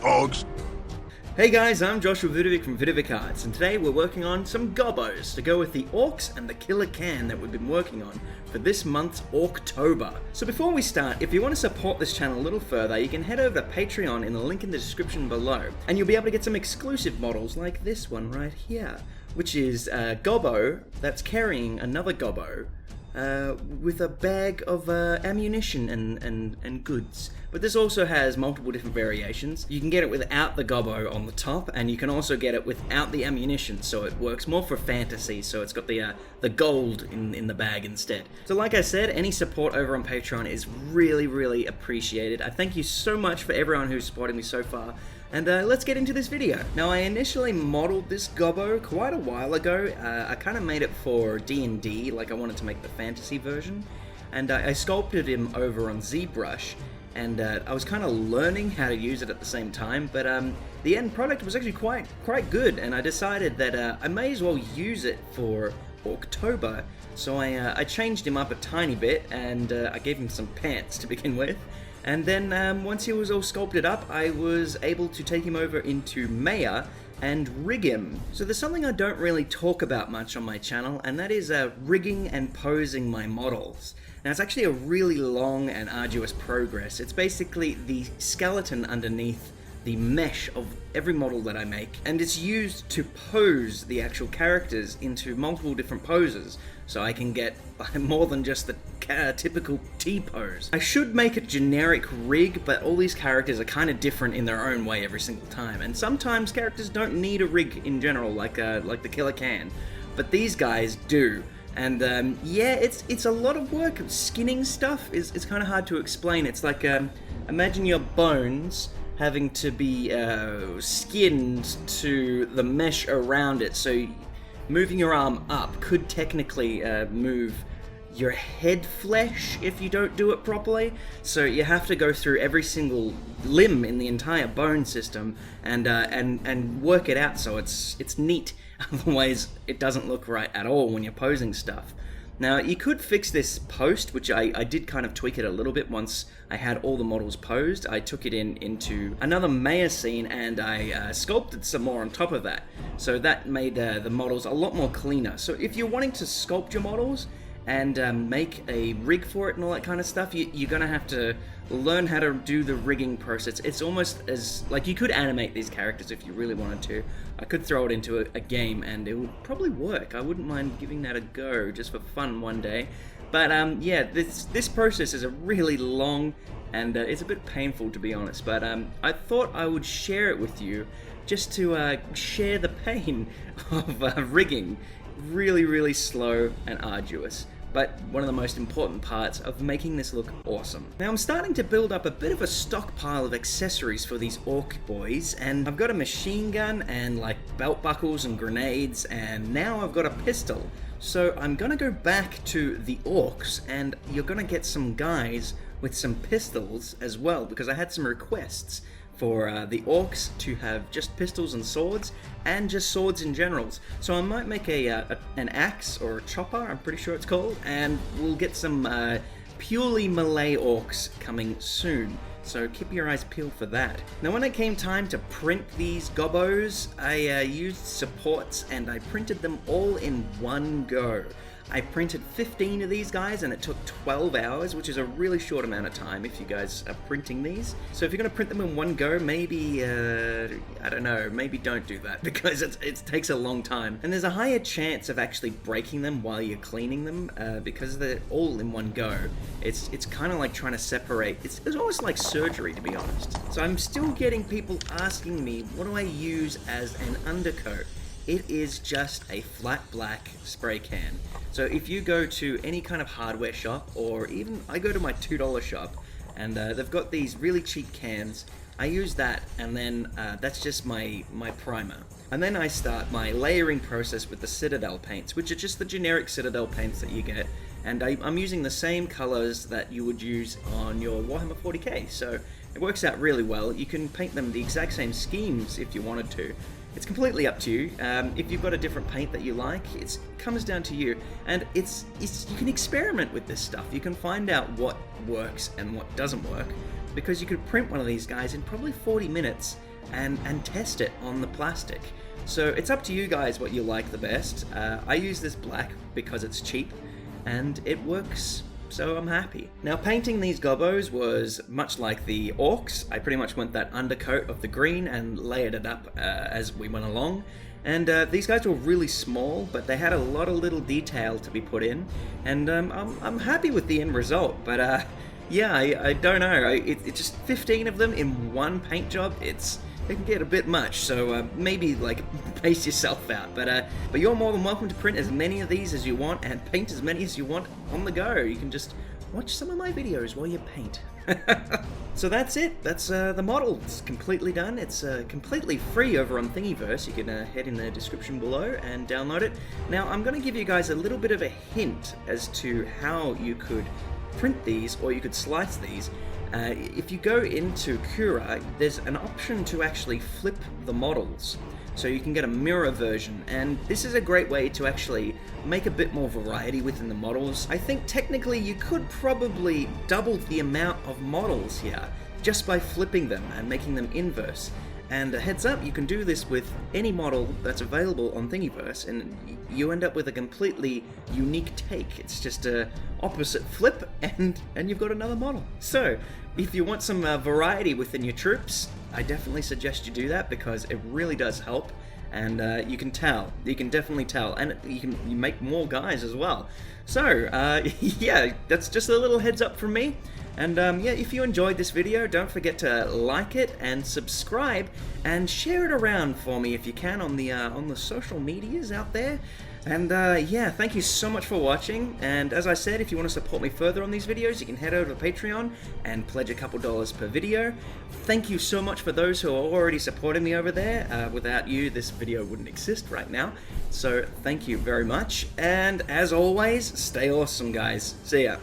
Orks. Hey guys, I'm Joshua Vidovic from Vidovic Arts, and today we're working on some Gobbos to go with the orks and the killer can that we've been working on for this month's Orktober. So before we start, if you want to support this channel a little further, you can head over to Patreon in the link in the description below, and you'll be able to get some exclusive models like this one right here, which is a Gobbo that's carrying another Gobbo with a bag of ammunition and goods. But this also has multiple different variations. You can get it without the Gobbo on the top, and you can also get it without the ammunition, so it works more for fantasy, so it's got the gold in the bag instead. So like I said, any support over on Patreon is really appreciated. I thank you so much for everyone who's supported me so far. And let's get into this video. Now, I initially modeled this Gobbo quite a while ago. I kind of made it for D&D, like I wanted to make the fantasy version. And I sculpted him over on ZBrush, and I was kind of learning how to use it at the same time, but the end product was actually quite good, and I decided that I may as well use it for Orktober. So I changed him up a tiny bit, and I gave him some pants to begin with. And then once he was all sculpted up, I was able to take him over into Maya and rig him. So there's something I don't really talk about much on my channel, and that is rigging and posing my models. Now, it's actually a really long and arduous progress. It's basically the skeleton underneath the mesh of every model that I make, and it's used to pose the actual characters into multiple different poses, so I can get more than just the typical T-pose. I should make a generic rig, but all these characters are kind of different in their own way every single time, and sometimes characters don't need a rig in general, like the killer can, but these guys do. And yeah, it's a lot of work. Skinning stuff is kind of hard to explain. It's like, imagine your bones having to be skinned to the mesh around it, so moving your arm up could technically move your head flesh if you don't do it properly. So you have to go through every single limb in the entire bone system and work it out so it's neat. Otherwise, it doesn't look right at all when you're posing stuff. Now, you could fix this post, which I did kind of tweak it a little bit once I had all the models posed. I took it into another Maya scene, and I sculpted some more on top of that. So that made the models a lot more cleaner. So if you're wanting to sculpt your models and make a rig for it and all that kind of stuff, you're gonna have to learn how to do the rigging process. It's almost as, like, you could animate these characters if you really wanted to. I could throw it into a game and it would probably work. I wouldn't mind giving that a go just for fun one day. But yeah, this process is a really long and it's a bit painful, to be honest, but I thought I would share it with you just to share the pain of rigging. Really slow and arduous, but one of the most important parts of making this look awesome. Now, I'm starting to build up a bit of a stockpile of accessories for these orc boys, and I've got a machine gun and like belt buckles and grenades, and now I've got a pistol. So I'm gonna go back to the orcs, and you're gonna get some guys with some pistols as well, because I had some requests for the orcs to have just pistols and swords, and just swords in general. So I might make an axe or a chopper, I'm pretty sure it's called, and we'll get some purely melee orcs coming soon. So keep your eyes peeled for that. Now, when it came time to print these Gobbos, I used supports and I printed them all in one go. I printed 15 of these guys and it took 12 hours, which is a really short amount of time if you guys are printing these. So if you're going to print them in one go, maybe, I don't know, maybe don't do that because it takes a long time. And there's a higher chance of actually breaking them while you're cleaning them because they're all in one go. It's kind of like trying to separate. It's almost like surgery, to be honest. So I'm still getting people asking me, what do I use as an undercoat? It is just a flat black spray can. So if you go to any kind of hardware shop, or even I go to my $2 shop, and they've got these really cheap cans, I use that, and then that's just my primer. And then I start my layering process with the Citadel Paints, which are just the generic Citadel Paints that you get. And I'm using the same colors that you would use on your Warhammer 40k, so it works out really well. You can paint them the exact same schemes if you wanted to. It's completely up to you. If you've got a different paint that you like, it comes down to you. And it's you can experiment with this stuff. You can find out what works and what doesn't work, because you could print one of these guys in probably 40 minutes and test it on the plastic. So it's up to you guys what you like the best. I use this black because it's cheap and it works, so I'm happy. Now, painting these Gobbos was much like the orks. I pretty much went that undercoat of the green and layered it up as we went along. And these guys were really small, but they had a lot of little detail to be put in, and I'm happy with the end result. But yeah, I don't know. It's just 15 of them in one paint job. It can get a bit much, so maybe like pace yourself out. But you're more than welcome to print as many of these as you want and paint as many as you want on the go. You can just watch some of my videos while you paint. So that's it. That's the model. It's completely done. It's completely free over on Thingiverse. You can head in the description below and download it. Now, I'm going to give you guys a little bit of a hint as to how you could print these, or you could slice these. If you go into Cura, there's an option to actually flip the models, so you can get a mirror version, and this is a great way to actually make a bit more variety within the models. I think technically you could probably double the amount of models here just by flipping them and making them inverse. And a heads up, you can do this with any model that's available on Thingiverse, and you end up with a completely unique take. It's just a opposite flip, and you've got another model. So, if you want some variety within your troops, I definitely suggest you do that, because it really does help. And you can tell, you can definitely tell, and you make more guys as well. So, yeah, that's just a little heads up from me. And yeah, if you enjoyed this video, don't forget to like it and subscribe and share it around for me if you can on the social medias out there. And yeah, thank you so much for watching. And as I said, if you want to support me further on these videos, you can head over to Patreon and pledge a couple dollars per video. Thank you so much for those who are already supporting me over there. Without you, this video wouldn't exist right now. So thank you very much. And as always, stay awesome, guys. See ya.